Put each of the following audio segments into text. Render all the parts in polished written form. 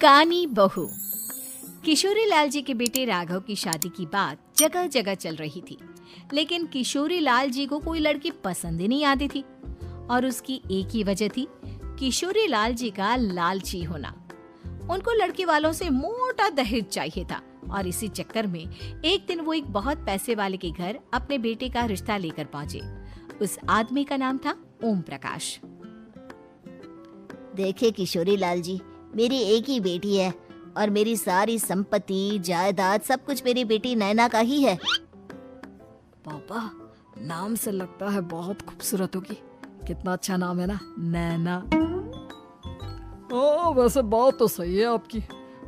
कानी बहू। किशोरी लाल जी के बेटे राघव की शादी की बात जगह जगह चल रही थी, लेकिन किशोरी लाल जी को कोई लड़की पसंद ही नहीं आती थी। और उसकी एक ही वजह थी, किशोरी लाल जी का लालची होना। उनको लड़की वालों से मोटा दहेज चाहिए था और इसी चक्कर में एक दिन वो एक बहुत पैसे वाले के घर अपने बेटे का रिश्ता लेकर पहुंचे। उस आदमी का नाम था ओम प्रकाश। देखे किशोरी लाल जी, मेरी एक ही बेटी है और मेरी सारी संपत्ति जायदाद सब कुछ मेरी बेटी नैना का ही है। पापा, नाम से लगता है बहुत खूबसूरत होगी। कितना अच्छा नाम है ना, नैना। ओ, वैसे बात तो सही है आपकी।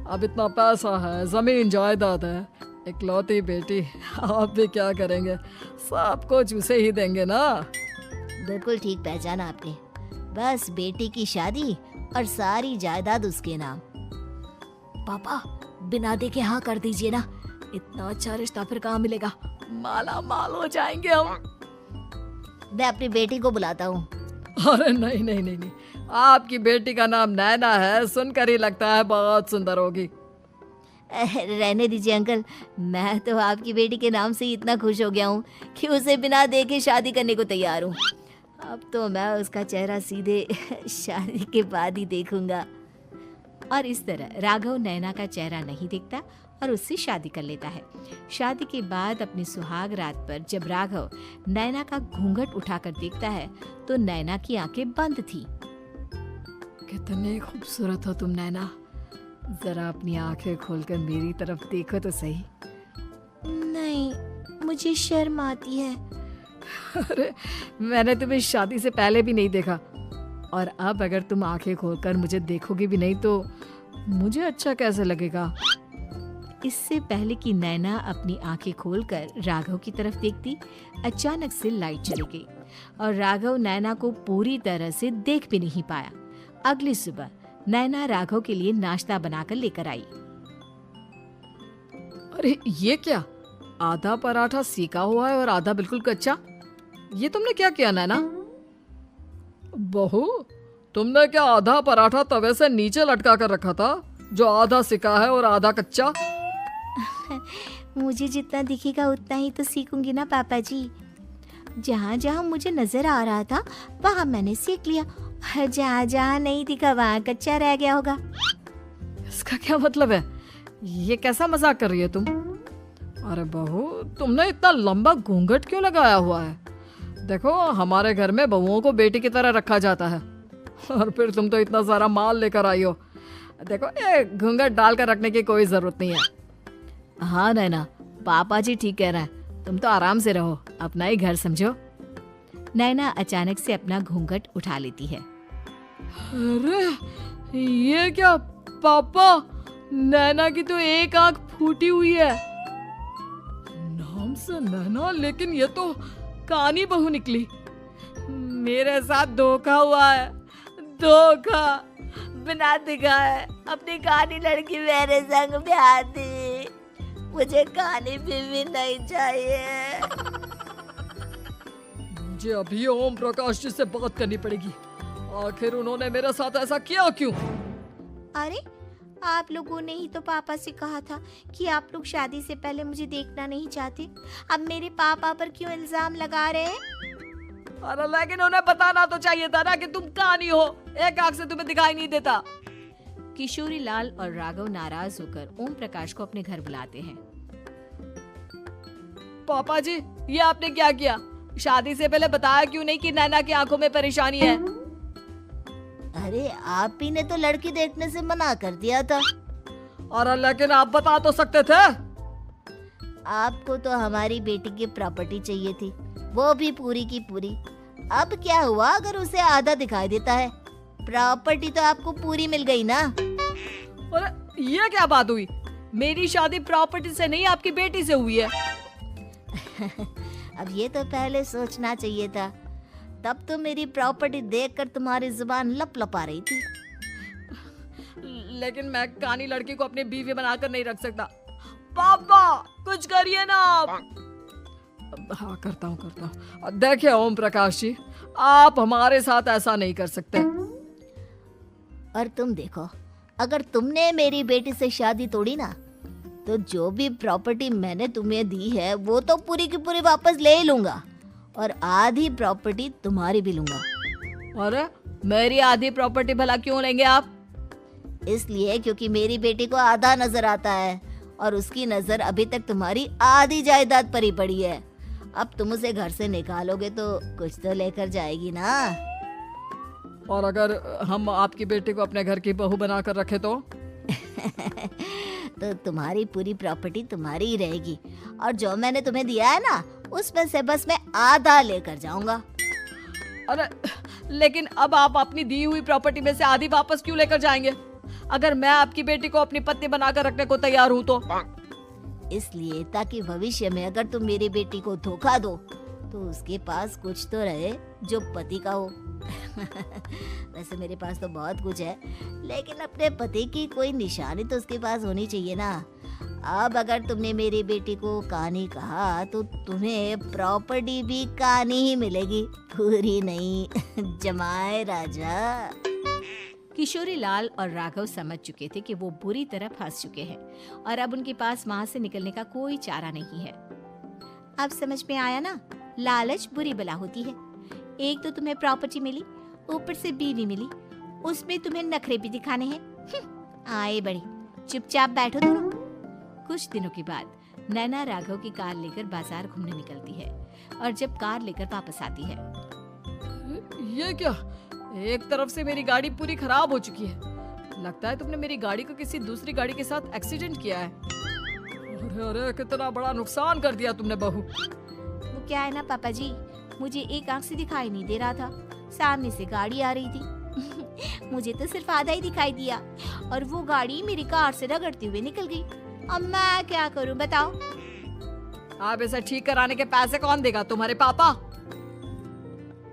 अब इतना पैसा है, जमीन जायदाद है, इकलौती बेटी, आप भी क्या करेंगे? सब कुछ उसे ही देंगे ना। बिल्कुल ठीक पहचाना आपने। बस बेटी की शादी और सारी जायदाद उसके नाम। पापा, बिना देखे हाँ कर दीजिए ना। इतना अच्छा रिश्ता फिर कहाँ मिलेगा? माला माल हो जाएंगे हम। मैं अपनी बेटी को बुलाता हूँ। अरे नहीं नहीं नहीं नहीं, आपकी बेटी का नाम नैना है, सुनकर ही लगता है बहुत सुंदर होगी। रहने दीजिए अंकल, मैं तो आपकी बेटी के नाम से ही इतना खुश हो गया हूँ कि उसे बिना देखे शादी करने को तैयार हूँ। अब तो मैं उसका चेहरा सीधे शादी के बाद ही देखूंगा। और इस तरह राघव नैना का चेहरा नहीं देखता और उससे शादी कर लेता है। शादी के बाद अपनी सुहाग रात पर जब राघव नैना का घूंघट उठाकर देखता है तो नैना की आंखें बंद थी। कितनी खूबसूरत हो तुम नैना, जरा अपनी आंखें खोलकर मेरी तरफ देखो तो सही। नहीं, मुझे शर्म आती है। अरे, मैंने तुम्हें शादी से पहले भी नहीं देखा, और अब अगर तुम आंखें खोलकर मुझे देखोगी भी नहीं तो मुझे अच्छा कैसे लगेगा? इससे पहले कि नैना अपनी आंखें खोलकर राघव की तरफ देखती, अचानक से लाइट चली गई और राघव नैना को पूरी तरह से देख भी नहीं पाया। अगली सुबह नैना राघव के लिए नाश्ता बनाकर लेकर आई। अरे ये क्या, आधा पराठा सेका हुआ है और आधा बिल्कुल कच्चा। ये तुमने क्या किया नैना? बहू, तुमने क्या आधा पराठा तवे से नीचे लटका कर रखा था, जो आधा सेका है और आधा कच्चा? मुझे जितना दिखेगा उतना ही तो सीखूंगी ना पापा जी। जहाँ जहाँ मुझे नजर आ रहा था वहाँ मैंने सीख लिया, जहाँ जहाँ नहीं दिखा वहाँ कच्चा रह गया होगा। इसका क्या मतलब है? ये कैसा मजाक कर रही है तुम? अरे बहू, तुमने इतना लंबा घूंघट क्यों लगाया हुआ है? देखो, हमारे घर में बहुओं को बेटी की तरह रखा जाता है, और फिर तुम तो इतना सारा माल लेकर आई हो। देखो, ये घूंघट डालकर रखने की कोई जरूरत नहीं है। हाँ नैना, पापा जी ठीक कह रहे हैं, तुम तो आराम से रहो, अपना ही घर समझो। नैना अचानक से अपना घूंघट उठा लेती है। अरे ये क्या पापा, नैना की तो एक आंख फूटी हुई है। नाम से नैना, लेकिन ये तो कानी बहू निकली। मेरे साथ धोखा हुआ है, धोखा। बिना दिखाए अपनी कानी लड़की मेरे संग ब्याह दी। मुझे कानी बीवी नहीं चाहिए। मुझे अभी ओम प्रकाश जी से बात करनी पड़ेगी। आखिर उन्होंने मेरे साथ ऐसा किया क्यों? अरे, आप लोगों ने ही तो पापा से कहा था कि आप लोग शादी से पहले मुझे देखना नहीं चाहते। अब मेरे पापा पर क्यों इल्जाम लगा रहे हैं? अरे लेकिन उन्हें बताना तो चाहिए था ना कि तुम कानी हो, एक आंख से तुम्हें दिखाई नहीं देता। किशोरी लाल और राघव नाराज होकर ओम प्रकाश को अपने घर बुलाते हैं। पापा जी, ये आपने क्या किया? शादी से पहले बताया क्यों नहीं कि नैना की आंखों में परेशानी है? अरे, आप ही ने तो लड़की देखने से मना कर दिया था। और लेकिन आप बता तो सकते थे। आपको तो हमारी बेटी की प्रॉपर्टी चाहिए थी, वो भी पूरी की पूरी। अब क्या हुआ अगर उसे आधा दिखाई देता है? प्रॉपर्टी तो आपको पूरी मिल गई ना। अरे ये क्या बात हुई? मेरी शादी प्रॉपर्टी से नहीं, आपकी बेटी से हुई है। अब ये तो पहले सोचना चाहिए था, तब तो मेरी प्रॉपर्टी देखकर तुम्हारी जुबान लप लपा रही थी। लेकिन मैं कानी लड़की को अपनी बीवी बनाकर नहीं रख सकता। पापा, कुछ करिए ना आप। हाँ, करता हूँ। देखिए ओम प्रकाश जी, आप हमारे साथ ऐसा नहीं कर सकते। और तुम देखो, अगर तुमने मेरी बेटी से शादी तोड़ी ना, तो जो भी प्रॉपर्टी मैंने तुम्हें दी है वो तो पूरी की पूरी वापस ले ही लूंगा, और आधी प्रॉपर्टी तुम्हारी भी लूंगा। अरे मेरी आधी प्रॉपर्टी भला क्यों लेंगे आप? इसलिए क्योंकि मेरी बेटी को आधा नजर आता है और उसकी नजर अभी तक तुम्हारी आधी जायदाद पर ही पड़ी है। अब तुम उसे घर से निकालोगे तो कुछ तो लेकर जाएगी ना। और अगर हम आपकी बेटी को अपने घर की बहू बनाकर रखे तो? तो तुम्हारी पूरी प्रॉपर्टी तुम्हारी ही रहेगी, और जो मैंने तुम्हें दिया है ना, उसमें से बस मैं आधा लेकर जाऊंगा। अरे लेकिन अब आप अपनी दी हुई प्रॉपर्टी में से आधी वापस क्यों लेकर जाएंगे? अगर मैं आपकी बेटी को अपनी पत्नी बनाकर रखने को तैयार हूँ तो? इसलिए ताकि भविष्य में अगर तुम मेरी बेटी को धोखा दो तो उसके पास कुछ तो रहे जो पति का हो। वैसे मेरे पास तो बहुत कुछ है, लेकिन अपने पति की कोई निशानी तो उसके पास होनी चाहिए ना। अब अगर तुमने मेरी बेटी को कानी कहा तो तुम्हें प्रॉपर्टी भी कानी ही मिलेगी, पूरी नहीं। जमाए राजा। किशोरी लाल और राघव समझ चुके थे कि वो बुरी तरह फंस चुके हैं और अब उनके पास वहां से निकलने का कोई चारा नहीं है। अब समझ में आया ना, लालच बुरी बला होती है। एक तो तुम्हें प्रॉपर्टी मिली, ऊपर से बीवी मिली, उसमें तुम्हें नखरे भी दिखाने हैं। आए बड़ी, चुपचाप बैठो दोनों। कुछ दिनों के बाद नैना राघव की कार लेकर बाजार घूमने निकलती है और जब कार लेकर वापस आती है, ये क्या? एक तरफ से मेरी गाड़ी पूरी खराब हो चुकी है। लगता है तुमने मेरी गाड़ी को किसी दूसरी गाड़ी के साथ एक्सीडेंट किया है। अरे अरे कितना बड़ा नुकसान कर दिया तुमने बहू। वो क्या है ना पापा जी, मुझे एक आंख से दिखाई नहीं दे रहा था, सामने से गाड़ी आ रही थी। मुझे तो सिर्फ आधा ही दिखाई दिया और वो गाड़ी मेरी कार से रगड़ते हुए निकल गई। अब मैं क्या करूं बताओ? आप इसे ठीक कराने के पैसे कौन देगा? तुम्हारे पापा?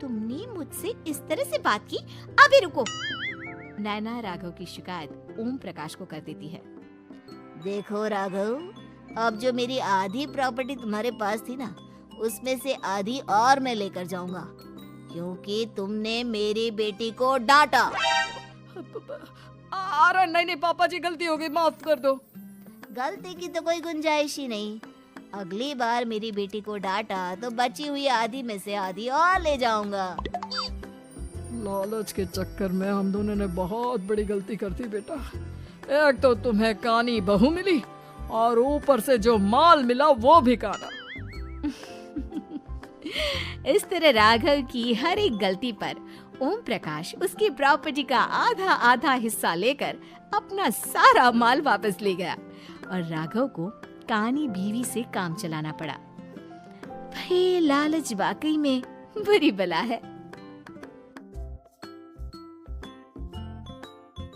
तुमने मुझसे इस तरह से बात की? अभी रुको। नैना राघव की शिकायत ओम प्रकाश को कर देती है। देखो राघव, अब जो मेरी आधी प्रॉपर्टी तुम्हारे पास थी ना, उसमें से आधी और मैं लेकर जाऊंगा, क्योंकि तुमने मेरी बेटी को डांटा। अरे नहीं नहीं पापा जी, गलती हो गई, माफ कर दो। गलती की तो कोई गुंजाइश ही नहीं। अगली बार मेरी बेटी को डांटा तो बची हुई आधी में से आधी और ले जाऊंगा। लालच के चक्कर में हम दोनों ने बहुत बड़ी गलती कर दी बेटा। एक तो तुम्हें कानी बहू मिली और ऊपर से जो माल मिला वो भी काना। इस तरह राघव की हर एक गलती पर ओम प्रकाश उसकी प्रॉपर्टी का आधा आधा हिस्सा लेकर अपना सारा माल वापस ले गया और राघव को कानी बीवी से काम चलाना पड़ा। भाई लालच वाकई में बुरी बला है।